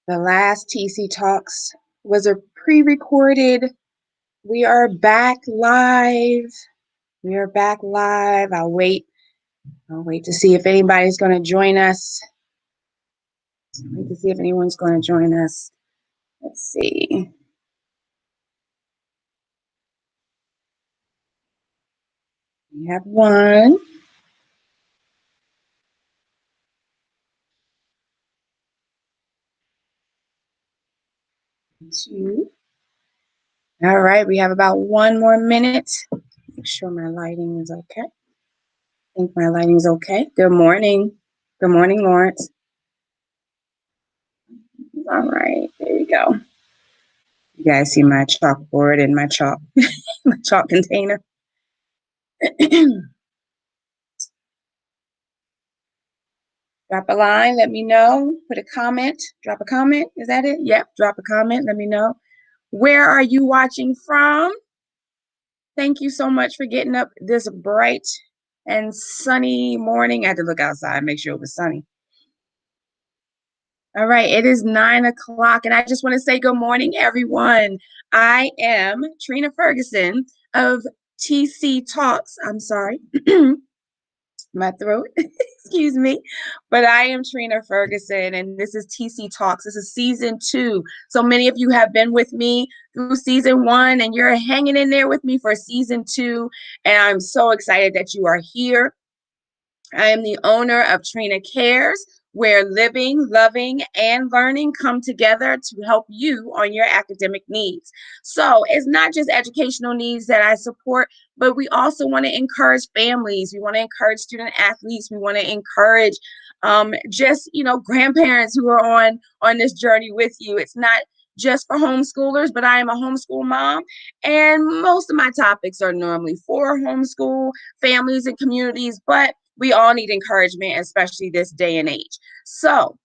The last TC Talks was a pre-recorded. We are back live. We are back live. I'll wait to see if anybody's going to join us. Wait to see if anyone's going to join us. Let's see. We have one. Two. All right, we have about 1 more minute. Make sure my lighting is okay. I think my lighting is okay. Good morning. Good morning, Lawrence. All right, there we go. You guys see my chalkboard and my chalk, my chalk container. Drop a line, let me know. Put a comment, drop a comment. Is that it? Yep, drop a comment, let me know. Where are you watching from? Thank you so much for getting up this bright and sunny morning. I had to look outside, make sure it was sunny. All right, it is 9 o'clock, and I just want to say good morning, everyone. I am Trina Ferguson of TC Talks. I'm sorry, my throat, excuse me. But I am Trina Ferguson, and this is TC Talks. This is season 2. So many of you have been with me through season 1, and you're hanging in there with me for season 2. And I'm so excited that you are here. I am the owner of Trina Cares, where living, loving, and learning come together to help you on your academic needs. So it's not just educational needs that I support, but we also want to encourage families. We want to encourage student athletes. We want to encourage grandparents who are on this journey with you. It's not just for homeschoolers, but I am a homeschool mom, and most of my topics are normally for homeschool families and communities, but we all need encouragement, especially this day and age. So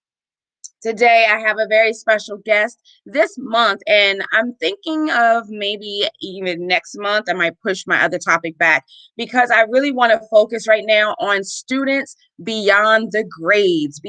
today I have a very special guest this month, and I'm thinking of maybe even next month, I might push my other topic back because I really want to focus right now on students beyond the grades,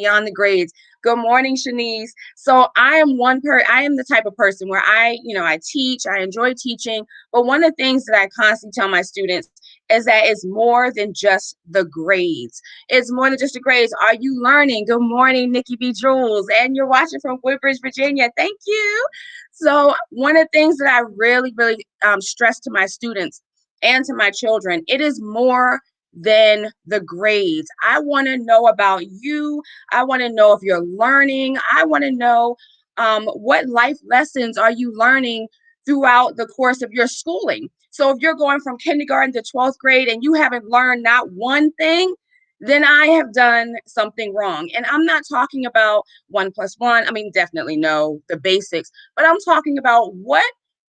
Good morning, Shanice. So I am the type of person where I teach, I enjoy teaching, but one of the things that I constantly tell my students is that it's more than just the grades. It's more than just the grades. Are you learning? Good morning, Nikki B. Jules. And you're watching from Woodbridge, Virginia. Thank you. So one of the things that I really, really stress to my students and to my children, it is more than the grades. I want to know about you. I want to know if you're learning. I want to know what life lessons are you learning throughout the course of your schooling. So if you're going from kindergarten to 12th grade and you haven't learned not one thing, then I have done something wrong. And I'm not talking about 1+1. I mean, definitely know the basics, but I'm talking about what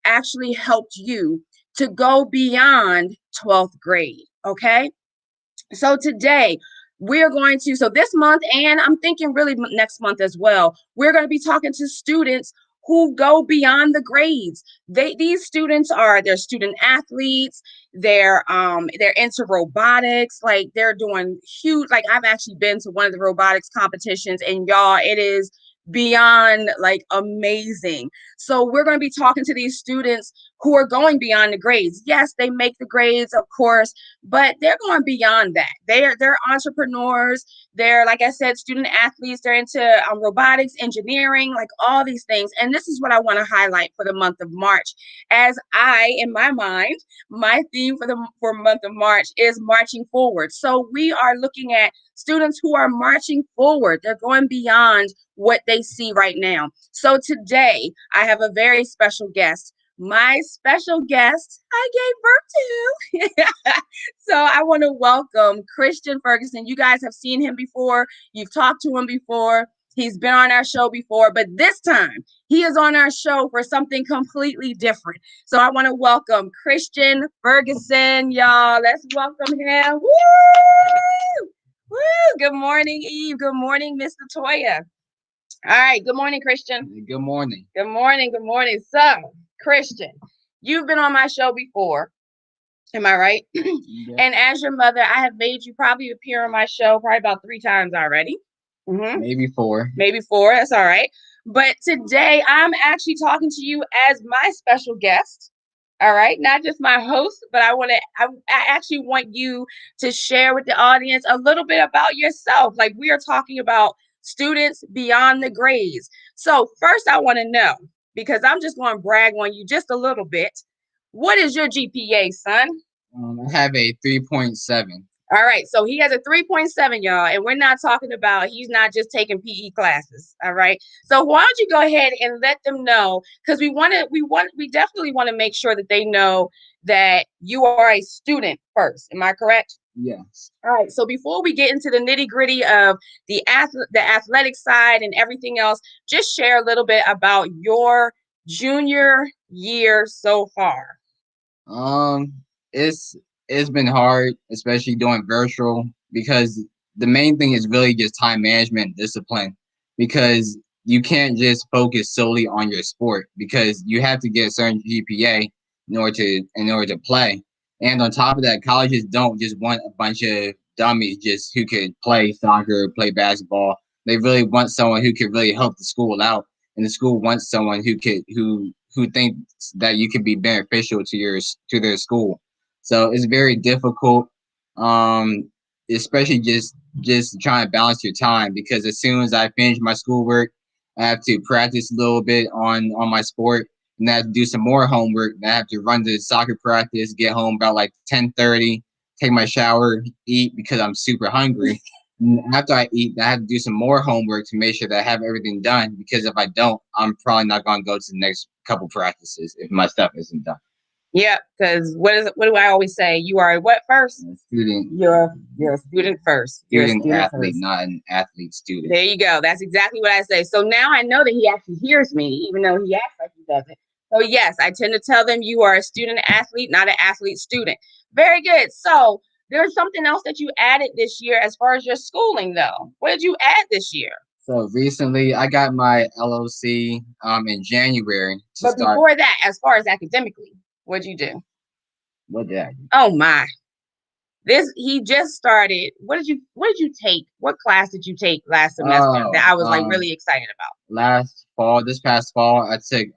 actually helped you to go beyond 12th grade. Okay. So today so this month, and I'm thinking really next month as well, we're going to be talking to students who go beyond the grades. These students they're student athletes. They're into robotics. Like they're doing huge, like I've actually been to one of the robotics competitions, and y'all, it is beyond like amazing. So we're going to be talking to these students who are going beyond the grades. Yes, they make the grades, of course, but they're going beyond that. They're entrepreneurs. They're, like I said, student athletes. They're into robotics, engineering, like all these things. And this is what I want to highlight for the month of March. As in my mind, my theme for month of March is marching forward. So we are looking at students who are marching forward. They're going beyond what they see right now. So today I have a very special guest. My special guest I gave birth to. So I want to welcome Christian Ferguson. You guys have seen him before. You've talked to him before. He's been on our show before, but this time he is on our show for something completely different. So I want to welcome Christian Ferguson, y'all. Let's welcome him. Woo! Woo! Good morning, Eve. Good morning, Mr. Toya. All right. Good morning, Christian. Good morning. Good morning. Good morning. So, Christian, you've been on my show before. Am I right? Yeah. And as your mother, I have made you probably appear on my show probably about 3 times already. Maybe 4. Maybe 4. That's all right. But today I'm actually talking to you as my special guest. All right, not just my host, but I actually want you to share with the audience a little bit about yourself. Like we are talking about students beyond the grades. So first I want to know, because I'm just going to brag on you just a little bit. What is your GPA, son? I have a 3.7. All right, so he has a 3.7, y'all, and we're not talking about he's not just taking PE classes. All right, so why don't you go ahead and let them know, because we definitely want to make sure that they know that you are a student first. Am I correct? Yes. All right, so before we get into the nitty gritty of the athletic side and everything else, just share a little bit about your junior year so far. Um, it's it's been hard, especially doing virtual, because the main thing is really just time management and discipline. Because you can't just focus solely on your sport because you have to get a certain GPA in order to play. And on top of that, colleges don't just want a bunch of dummies just who could play soccer, play basketball. They really want someone who could really help the school out, and the school wants someone who thinks that you could be beneficial to their school. So it's very difficult, um, especially just trying to balance your time because as soon as I finish my schoolwork, I have to practice a little bit on my sport, and I have to do some more homework. And I have to run to soccer practice, get home about like 10:30, take my shower, eat because I'm super hungry. And after I eat, I have to do some more homework to make sure that I have everything done. Because if I don't, I'm probably not going to go to the next couple practices if my stuff isn't done. Yep, because what do I always say? You are a what first? A student, You're a student first. You're a student student athlete, first. not an athlete student. There you go. That's exactly what I say. So now I know that he actually hears me, even though he acts like he doesn't. So yes, I tend to tell them you are a student athlete, not an athlete student. Very good. So there's something else that you added this year as far as your schooling, though. What did you add this year? So recently, I got my LOC in January to But start. before that, as far as academically, what'd you do? What did I Oh my. This he just started. What did you take? What class did you take last semester that Oh, I was like really excited about? this past fall, I took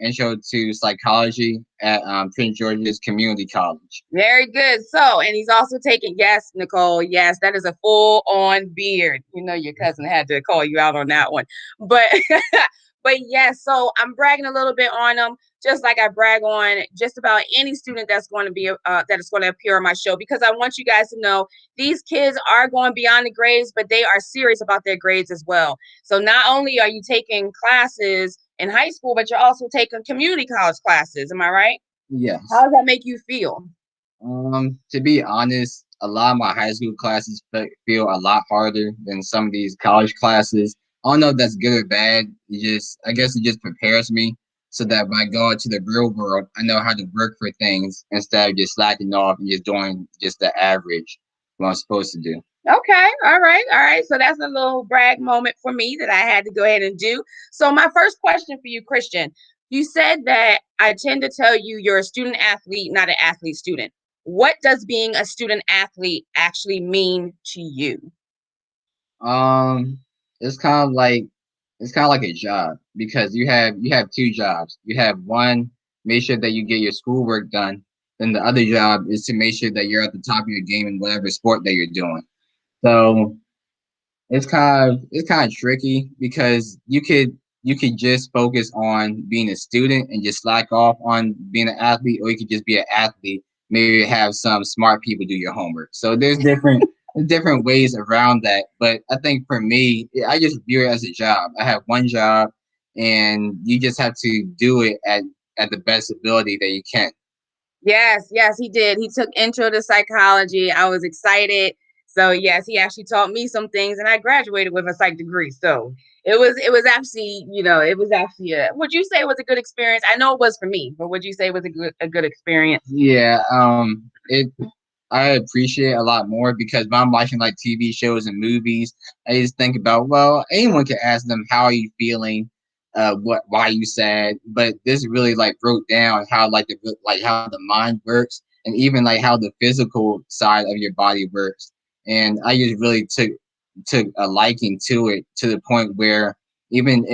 intro to psychology at Prince George's Community College. Very good. So, and he's also taking, yes, Nicole, yes, that is a full on beard. You know, your cousin had to call you out on that one. But, but yes, so I'm bragging a little bit on them, just like I brag on just about any student that's going to be, that is going to appear on my show, because I want you guys to know these kids are going beyond the grades, but they are serious about their grades as well. So, not only are you taking classes in high school, but you're also taking community college classes. Am I right? Yes. How does that make you feel? To be honest, a lot of my high school classes feel a lot harder than some of these college classes. I don't know if that's good or bad. I guess it just prepares me so that when I go out to the real world, I know how to work for things instead of just slacking off and just doing just the average what I'm supposed to do. Okay, all right, all right. So that's a little brag moment for me that I had to go ahead and do. So my first question for you, Christian, you said that I tend to tell you you're a student athlete, not an athlete student. What does being a student athlete actually mean to you? Um, it's kind of like it's kind of like a job because you have two jobs. You have one, make sure that you get your schoolwork done. Then the other job is to make sure that you're at the top of your game in whatever sport that you're doing. So it's kind of tricky because you could just focus on being a student and just slack off on being an athlete, or you could just be an athlete. Maybe have some smart people do your homework. So there's different ways around that. But I think for me, I just view it as a job. I have one job, and you just have to do it at the best ability that you can. Yes, yes, he did. He took intro to psychology. I was excited. So yes, he actually taught me some things, and I graduated with a psych degree. So it was actually, it was actually would you say it was a good experience? I know it was for me, but would you say it was a good experience? Yeah, it I appreciate a lot more because when I'm watching like TV shows and movies, I just think about, well, anyone can ask them how are you feeling, why you sad, but this really like broke down how how the mind works and even like how the physical side of your body works, and I just really took a liking to it to the point where even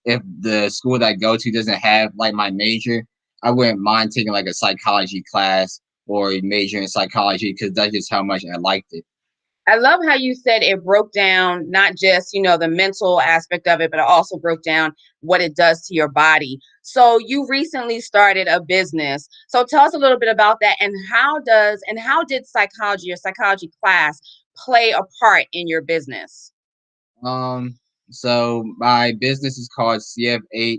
if the school that I go to doesn't have like my major, I wouldn't mind taking like a psychology class or a major in psychology because that's just how much I liked it. I love how you said it broke down not just, the mental aspect of it, but it also broke down what it does to your body. So you recently started a business. So tell us a little bit about that, and how did psychology or psychology class play a part in your business? Um, so my business is called CF8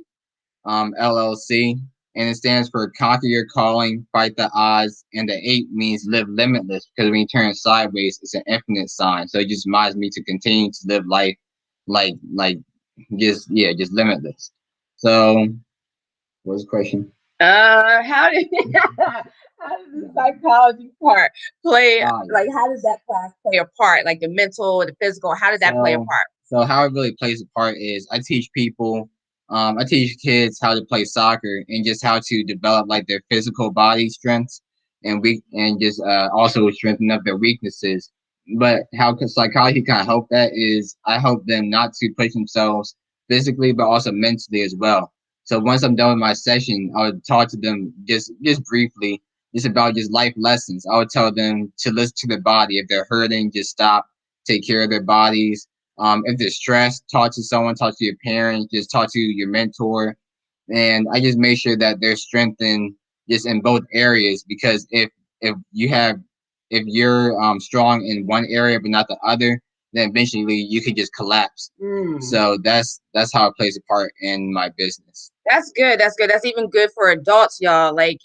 LLC, and it stands for Conquer Your Calling, Fight the Odds, and the 8 means live limitless because when you turn sideways, it's an infinite sign. So it just reminds me to continue to live life like just limitless. So what's the question? How did how did the psychology part play? Yeah. Like, how did that class play a part? Like the mental, the physical. How did that play a So, part? so how it really plays a part is I teach people, I teach kids how to play soccer and just how to develop like their physical body strengths and weak and just also strengthen up their weaknesses. But how psychology kind of help that is I help them not to push themselves physically, but also mentally as well. So once I'm done with my session, I would talk to them just briefly, just about just life lessons. I would tell them to listen to their body. If they're hurting, just stop, take care of their bodies. If they're stressed, talk to someone, talk to your parents, just talk to your mentor. And I just make sure that they're strengthened just in both areas because if you have if you're strong in one area but not the other, then eventually you could just collapse. Mm. So that's how it plays a part in my business. That's good. That's good. That's even good for adults, y'all. Like,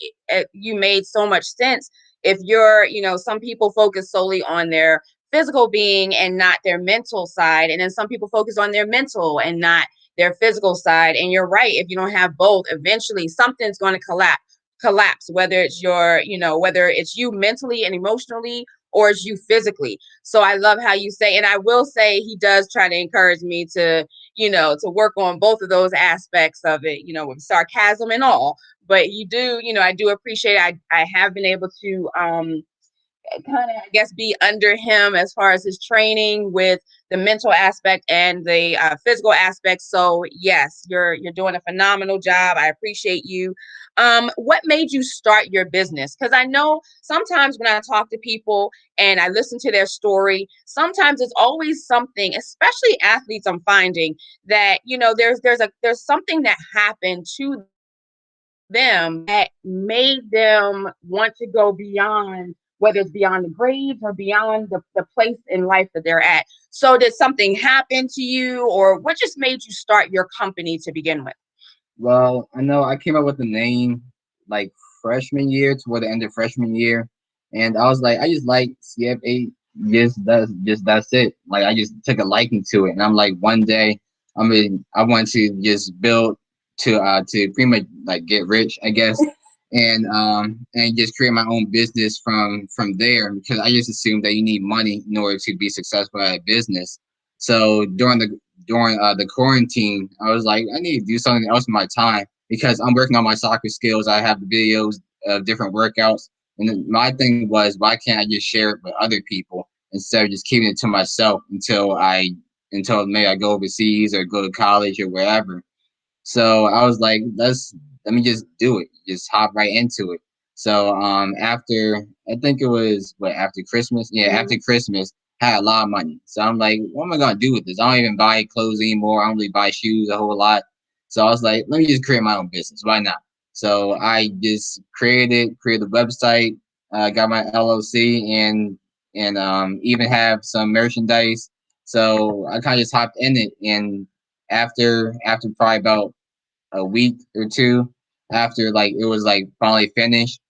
you made so much sense. If you're, some people focus solely on their physical being and not their mental side. And then some people focus on their mental and not their physical side. And you're right. If you don't have both, eventually something's going to collapse, whether it's whether it's you mentally and emotionally or it's you physically. So I love how you say, and I will say he does try to encourage me to work on both of those aspects of it, with sarcasm and all. But you do, I do appreciate it. I have been able to kind of, I guess, be under him as far as his training with the mental aspect and the physical aspect. So yes, you're doing a phenomenal job. I appreciate you. What made you start your business? Because I know sometimes when I talk to people and I listen to their story, sometimes it's always something, especially athletes. I'm finding that there's something that happened to them that made them want to go beyond, whether it's beyond the grades or beyond the place in life that they're at. So did something happen to you, or what just made you start your company to begin with? Well, I know I came up with the name like freshman year toward the end of freshman year, and I was like, I just like CF8. That's it. Like I just took a liking to it, and I'm like, one day, I want to just build to pretty much like get rich, I guess, and just create my own business from there because I just assumed that you need money in order to be successful at a business. So during the quarantine, I was like, I need to do something else with my time because I'm working on my soccer skills. I have the videos of different workouts, and then my thing was, why can't I just share it with other people instead of just keeping it to myself until maybe I go overseas or go to college or wherever. So I was like, let me just do it. Just hop right into it. So after I think it was what after Christmas? Yeah, after Christmas, I had a lot of money. So I'm like, what am I gonna do with this? I don't even buy clothes anymore. I don't really buy shoes a whole lot. So I was like, let me just create my own business. Why not? So I just created a website, got my LLC, and even have some merchandise. So I kind of just hopped in it, and after probably about a week or two after like it was like finally finished,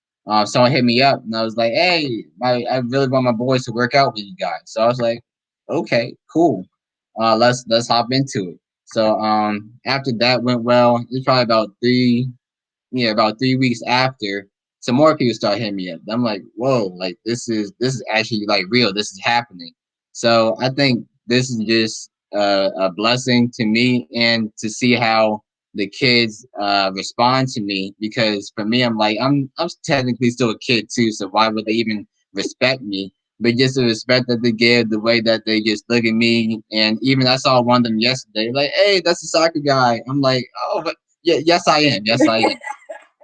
someone hit me up and I was like, "Hey, I really want my boys to work out with you guys." So I was like, "Okay, cool. Let's hop into it." So after that went well, it was probably about 3 weeks after, some more people start hitting me up. I'm like, whoa, like this is actually like real. This is happening. So I think this is just a blessing to me and to see how the kids respond to me because for me, I'm like I'm technically still a kid too. So why would they even respect me? but just the respect that they give, the way that they just look at me, and even I saw one of them yesterday, like, hey, that's the soccer guy. I'm like, oh, but yeah, yes, I am, yes, I am.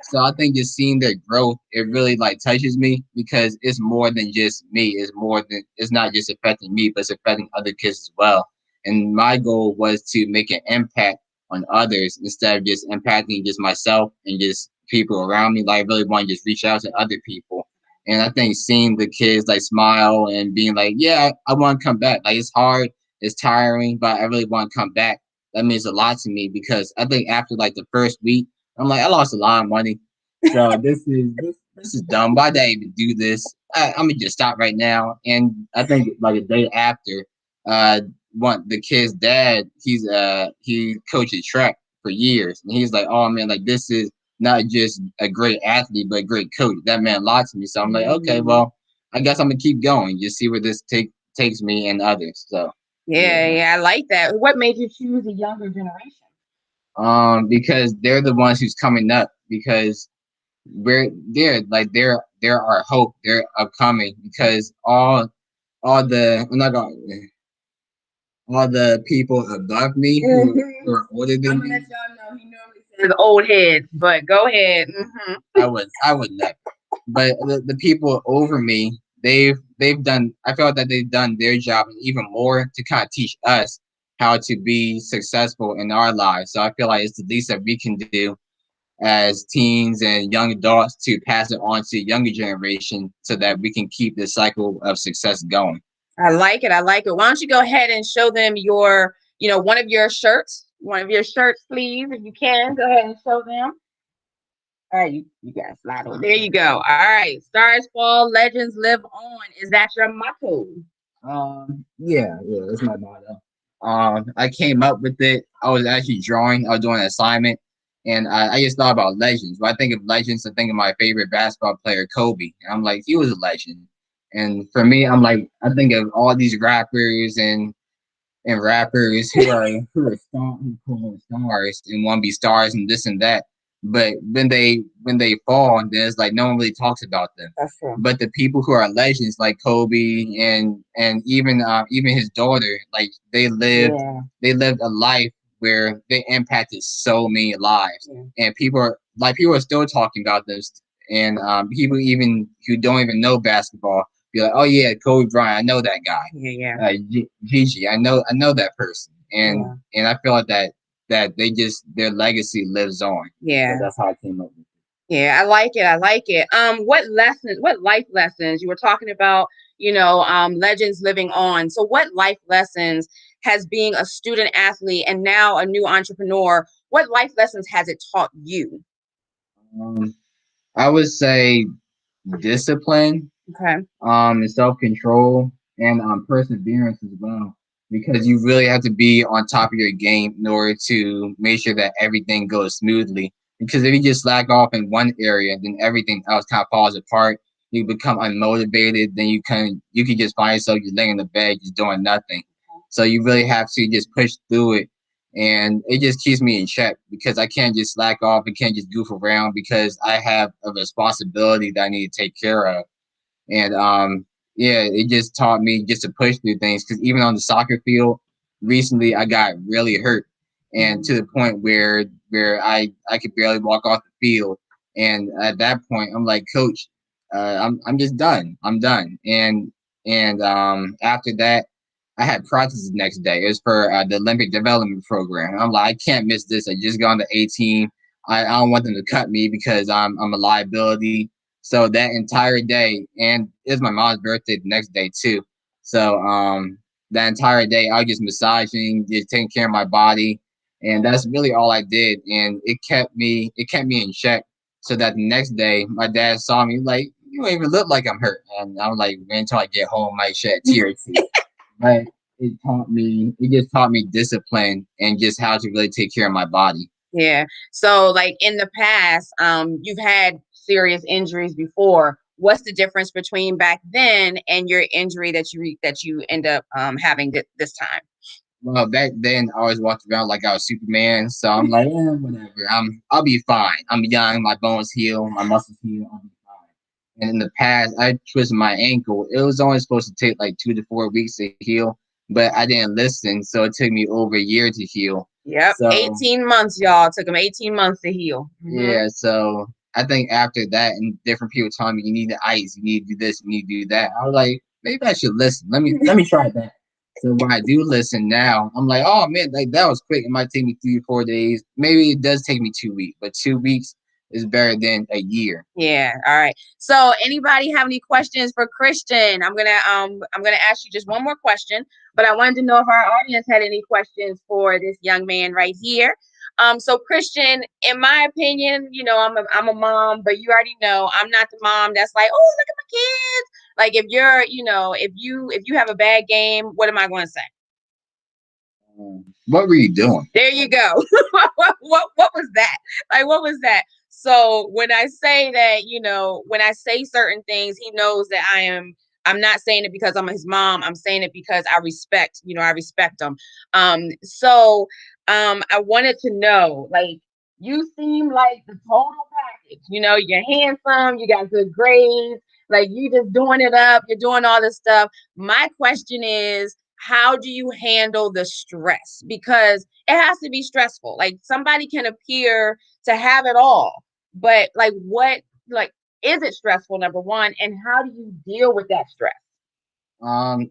So I think just seeing their growth, it really like touches me because it's more than just me. It's more than it's not just affecting me, but it's affecting other kids as well. And my goal was to make an impact on others instead of just impacting just myself and just people around me. Like I really want to just reach out to other people. And I think seeing the kids like smile and being like, yeah, I want to come back. Like it's hard, it's tiring, but I really want to come back. That means a lot to me because I think after like the first week, I'm like, I lost a lot of money. So this is dumb. Why did I even do this? I'm gonna just stop right now. And I think like a day after, uh, one the kid's dad, he coaches track for years, and he's like, oh man, like this is not just a great athlete, but a great coach. That man lots me. So I'm like, okay, well, I guess I'm gonna keep going, just see where this takes me and others. So Yeah, yeah, I like that. What made you choose a younger generation? because they're the ones who's coming up because they're our hope. They're upcoming because all the I'm not gonna all the people above me who are older I'm than gonna let me. y'all know he normally says old heads, but go ahead. I would never. But the people over me, they've done. I felt that they've done their job and even more to kind of teach us how to be successful in our lives. So I feel like it's the least that we can do as teens and young adults to pass it on to the younger generation so that we can keep this cycle of success going. I like it. I like it. Why don't you go ahead and show them your, one of your shirt sleeves, if you can. Go ahead and show them. All right, you guys slide over. There you go. All right. Stars fall, legends live on. Is that your motto? Yeah, that's my motto. I came up with it. I was actually drawing. I was doing an assignment, and I just thought about legends. When I think of legends, I think of my favorite basketball player, Kobe. And I'm like, he was a legend. And for me, I'm like, I think of all these rappers and rappers who are stars and want to be stars and this and that. But when they fall, then it's like no one really talks about them. That's true. But the people who are legends like Kobe and even his daughter, like they lived a life where they impacted so many lives, and people are still talking about this, and people even who don't even know basketball be like, oh yeah, Kobe Bryant, I know that guy. Gigi, I know that person, and I feel like that their legacy lives on. Yeah. So that's how I came up with it. Yeah, I like it. I like it. What life lessons you were talking about, legends living on. So what life lessons has being a student athlete and now a new entrepreneur, what life lessons has it taught you? Um, I would say discipline, Okay. and self control and perseverance as well. Because you really have to be on top of your game in order to make sure that everything goes smoothly. Because if you just slack off in one area, then everything else kind of falls apart. You become unmotivated. Then you can just find yourself just laying in the bed just doing nothing. So you really have to just push through it, and it just keeps me in check because I can't just slack off. I can't just goof around because I have a responsibility that I need to take care of. And yeah, it just taught me just to push through things because even on the soccer field recently I got really hurt, and to the point where I could barely walk off the field. And at that point I'm like, coach, I'm just done. I'm done. And after that I had practice the next day. It was for the Olympic development program. I'm like, I can't miss this. I just got on the 18. I don't want them to cut me because I'm a liability. So that entire day, and it's my mom's birthday the next day too. So that entire day, I was just massaging, just taking care of my body, and that's really all I did. And it kept me in check, so that the next day, my dad saw me like, you don't even look like I'm hurt, and I'm like, wait until I get home, I might shed a tear or two. But it just taught me discipline and just how to really take care of my body. Yeah. So like in the past, you've had serious injuries before. What's the difference between back then and your injury that you end up having this time? Well, back then I always walked around like I was Superman, so I'm like, whatever. I'll be fine. I'm young, my bones heal, my muscles heal, I'll be fine. And in the past, I twisted my ankle. It was only supposed to take like 2 to 4 weeks to heal, but I didn't listen, so it took me over a year to heal. Yep, So 18 months, y'all. Took him 18 months to heal. yeah, so I think after that, and different people telling me you need the ice, you need to do this, you need to do that. I was like, maybe I should listen. Let me try that. So when I do listen now, I'm like, oh man, like that was quick. It might take me 3 or 4 days. Maybe it does take me 2 weeks, but 2 weeks is better than a year. Yeah. All right. So anybody have any questions for Christian? I'm gonna ask you just one more question, but I wanted to know if our audience had any questions for this young man right here. So Christian, in my opinion, I'm a mom, but you already know I'm not the mom that's like, oh, look at my kids. Like if you're, if you have a bad game, what am I going to say? What were you doing? There you go. What was that? Like, what was that? So when I say that, when I say certain things, he knows that I'm not saying it because I'm his mom. I'm saying it because I respect him. I wanted to know, like, you seem like the total package. You're handsome, you got good grades, like you just doing it up, you're doing all this stuff. My question is, how do you handle the stress? Because it has to be stressful. Like somebody can appear to have it all, but like is it stressful, number one, and how do you deal with that stress?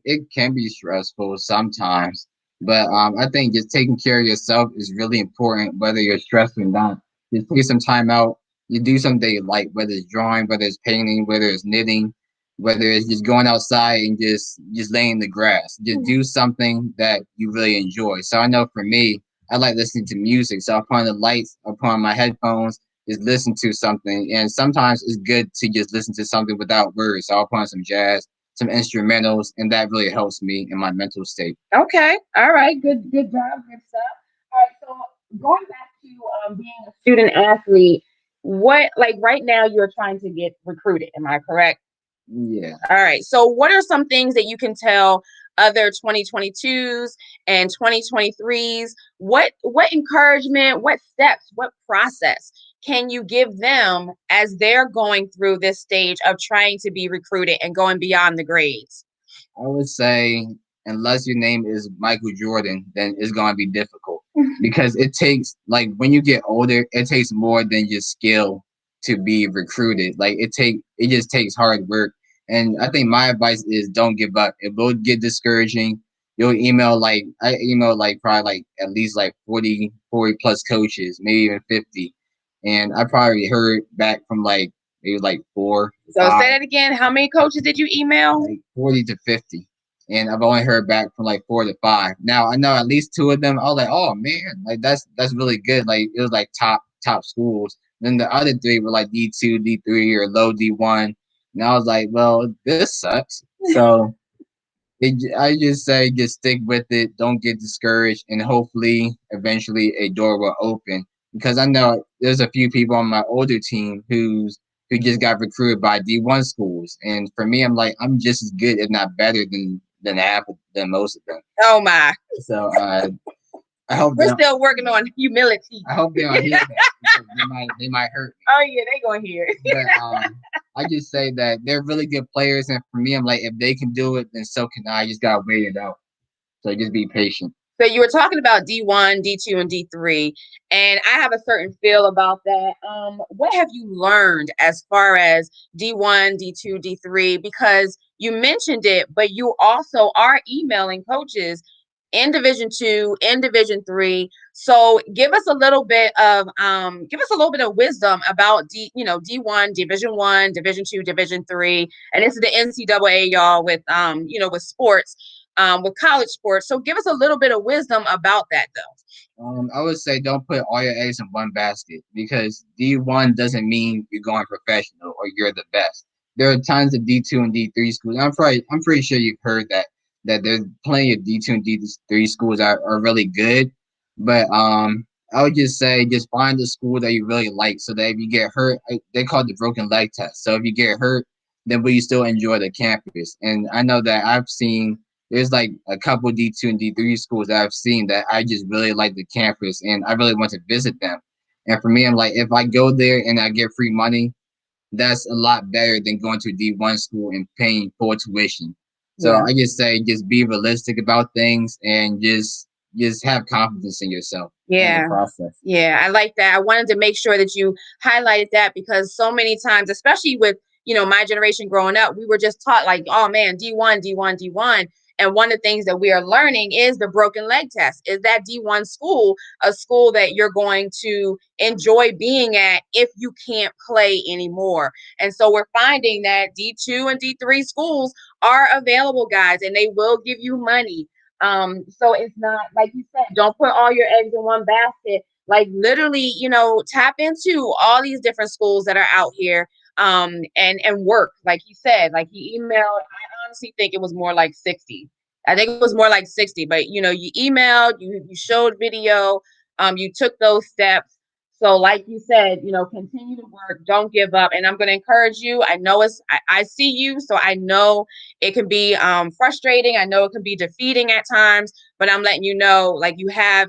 It can be stressful sometimes, but I think just taking care of yourself is really important, whether you're stressed or not. Just take some time out. You do something you like, whether it's drawing, whether it's painting, whether it's knitting, whether it's just going outside and just laying in the grass. Just do something that you really enjoy. So I know for me, I like listening to music. So I'll put on the lights, I'll put on my headphones, just listen to something. And sometimes it's good to just listen to something without words. So I'll put on some jazz, some instrumentals, and that really helps me in my mental state. Okay. All right. Good job. Good stuff. All right. So going back to being a student athlete, what like right now you're trying to get recruited? Am I correct? Yeah. All right. So, what are some things that you can tell other 2022s and 2023s? What encouragement, what steps, what process can you give them as they're going through this stage of trying to be recruited and going beyond the grades? I would say, unless your name is Michael Jordan, then it's going to be difficult because it takes, like, when you get older, it takes more than just skill to be recruited. Like, it just takes hard work. And I think my advice is don't give up. It will get discouraging. You'll I email like probably like at least like 40 plus coaches, maybe even 50. And I probably heard back from like maybe like four, So, say five, that again. How many coaches did you email? like 40 to 50. And I've only heard back from like 4 to 5. Now I know at least two of them. I was like, oh man, like that's really good. Like it was like top schools. Then the other three were like D2, D3, or low D1. And I was like, well, this sucks. So I just say just stick with it. Don't get discouraged, and hopefully, eventually, a door will open. Because I know there's a few people on my older team who just got recruited by D1 schools, and for me, I'm like I'm just as good, if not better, than half of than most of them. Oh my. So I hope We're still working on humility. I hope they don't hear that because they might hurt me. Oh yeah, they gonna hear it. But I just say that they're really good players, and for me, I'm like if they can do it, then so can I. Just gotta wait it out. So just be patient. So you were talking about D1, D2, and D3, and I have a certain feel about that. What have you learned as far as D1, D2, D3? Because you mentioned it, but you also are emailing coaches in Division 2, in Division 3. So give us a little bit of wisdom about D1, Division 1, Division 2, Division 3, and this is the NCAA, y'all, with sports, with college sports. So give us a little bit of wisdom about that, though. I would say don't put all your eggs in one basket because D1 doesn't mean you're going professional or you're the best. There are tons of D2 and D3 schools. I'm pretty sure you've heard that there's plenty of D2 and D3 schools that are really good. But I would just say just find the school that you really like so that if you get hurt, they call it the broken leg test. So if you get hurt, then will you still enjoy the campus? And I know that I've seen there's like a couple D2 and D3 schools that I've seen that I just really like the campus and I really want to visit them. And for me, I'm like, if I go there and I get free money, that's a lot better than going to a D1 school and paying full tuition. So Yeah. I just say just be realistic about things and just have confidence in yourself and the Yeah. process. Yeah, I like that. I wanted to make sure that you highlighted that because so many times, especially with, my generation growing up, we were just taught like, oh man, D1, D1, D1. And one of the things that we are learning is the broken leg test. Is that D1 school a school that you're going to enjoy being at if you can't play anymore? And so we're finding that D2 and D3 schools are available, guys, and they will give you money. So it's not like you said, don't put all your eggs in one basket. Like literally, tap into all these different schools that are out here, and work. Like you said, like he emailed. I honestly think it was more like 60. I think it was more like 60, but you emailed, you showed video, you took those steps. So like you said, continue to work, don't give up. And I'm going to encourage you. I know I see you, so I know it can be frustrating. I know it can be defeating at times, but I'm letting you know, like you have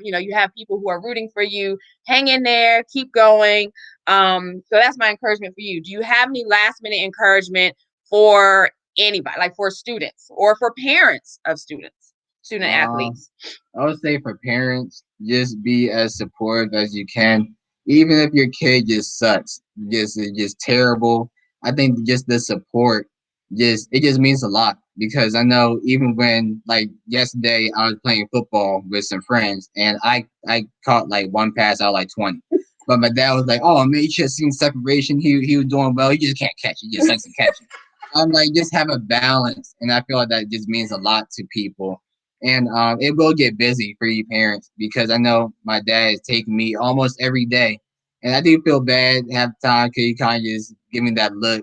people who are rooting for you. Hang in there, keep going. So that's my encouragement for you. Do you have any last minute encouragement for anybody, like for students or for parents of student Um, athletes? I would say for parents, just be as supportive as you can, even if your kid just sucks, just is just terrible. I think just the support, just means a lot because I know even when like yesterday I was playing football with some friends and I caught like one pass out of like 20, but my dad was like, "Oh man, you should have seen separation. He was doing well. He just can't catch it. He just sucks at catching." I'm like, just have a balance, and I feel like that just means a lot to people and it will get busy for you parents because I know my dad is taking me almost every day, and I do feel bad half the time because he kind of just give me that look,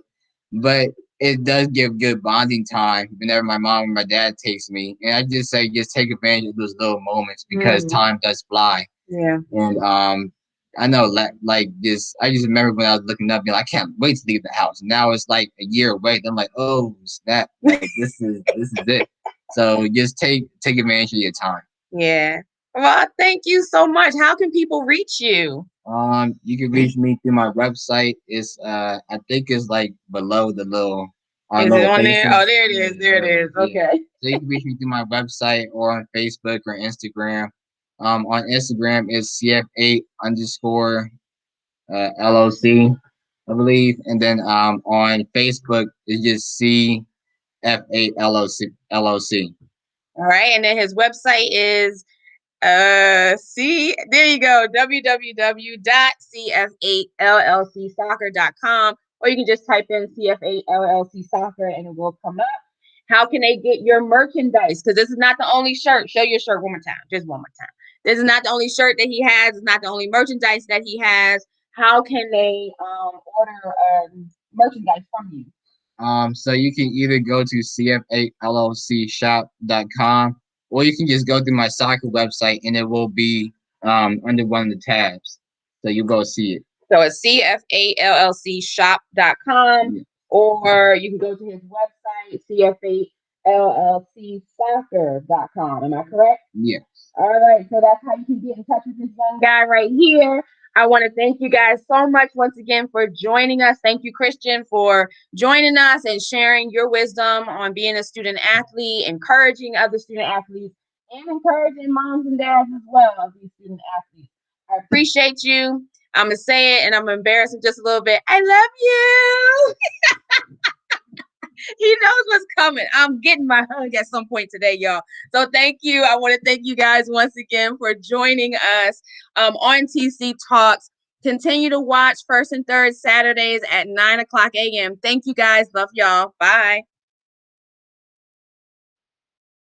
but it does give good bonding time whenever my mom or my dad takes me, and I just say just take advantage of those little moments because Mm, time does fly, yeah. and I know like this. I just remember when I was looking up, I can't wait to leave the house. Now it's like a year away. I'm like, oh snap! Like this is it. So just take advantage of your time. Yeah. Well, thank you so much. How can people reach you? You can reach me through my website. It's I think it's like below the Is it little on there? faces. Oh, there it Yeah, is. There it is. yeah. Okay. So you can reach me through my website or on Facebook or Instagram. On Instagram it's CF8 underscore LOC, I believe, and then on Facebook it's just CF8 LOC. All right. And then his website is see, there you go, www.cf8llcsoccer.com, or you can just type in CF8LLC soccer and it will come up. How can they get your merchandise? Because this is not the only shirt. Show your shirt one more time, just one more time. This is not the only shirt that he has. It's not the only merchandise that he has. How can they order merchandise from you? So you can either go to cf8llcshop.com or you can just go through my soccer website and it will be under one of the tabs. So you go see it. So it's cfallcshop.com, Yeah. or you can go to his website, cfallcsoccer.com. Am I correct? Yeah. All right. So that's how you can get in touch with this young guy right here. I want to thank you guys so much once again for joining us. Thank you, Christian, for joining us and sharing your wisdom on being a student athlete, encouraging other student athletes, and encouraging moms and dads as well of these student athletes. I appreciate you. I'm going to say it and I'm going to embarrass him just a little bit. I love you. He knows what's coming. I'm getting my hug at some point today, y'all. So thank you. I want to thank you guys once again for joining us on TC Talks. Continue to watch first and third Saturdays at 9 o'clock a.m. Thank you guys. Love y'all. Bye.